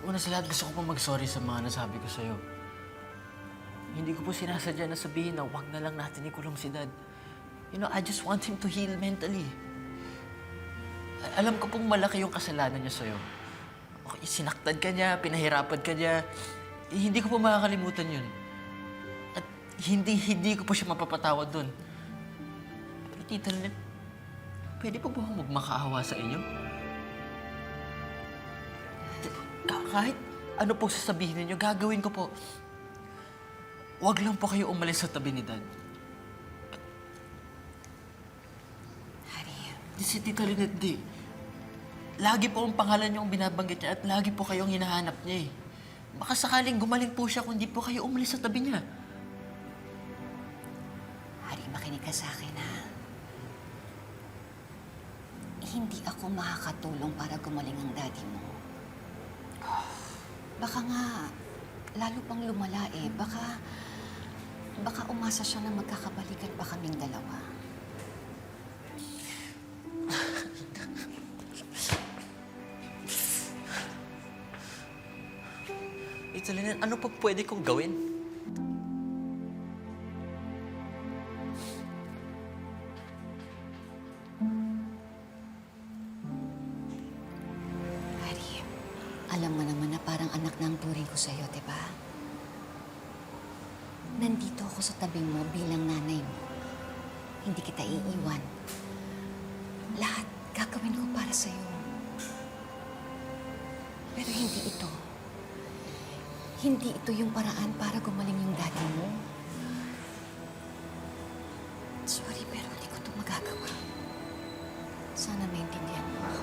Una sa lahat, gusto ko po mag-sorry sa mga nasabi ko sa'yo. Hindi ko po sinasadya na sabihin na wag na lang natin ikulong si Dad. You know, I just want him to heal mentally. Alam ko pong malaki yung kasalanan niya sa'yo. Okay, sinaktan ka niya, pinahirapan ka niya. Hindi ko po makakalimutan yun. At hindi ko po siya mapapatawad dun. Pero Tita Lynette, pwede po ba akong magmakaawa sa inyo? Kahit ano pong sasabihin ninyo, gagawin ko po. Huwag lang po kayo umalis sa tabi ni Dad. Harry, Si Tita Lynette, di. Lagi po ang pangalan niyo ang binabanggit niya at lagi po kayong hinahanap niya eh. Baka sakaling gumaling po siya kung di po kayo umalis sa tabi niya. Harry, makinig ka sa akin, ha? Hindi ako makakatulong para gumaling ang daddy mo. Baka nga, lalo pang lumala eh. Baka umasa siya na magkakabalikan pa kaming dalawa. Tita Lynette, ano pa pwede kong gawin? Harry, alam mo naman na parang anak na ang turing ko sa'yo, di ba? Nandito ako sa tabi mo bilang nanay mo. Hindi kita iiwan. Lahat gagawin ko para sa'yo. Pero hindi ito. Hindi ito yung paraan para gumaling yung daddy mo. Sorry, pero hindi ko ito magagawa. Sana maintindihan mo.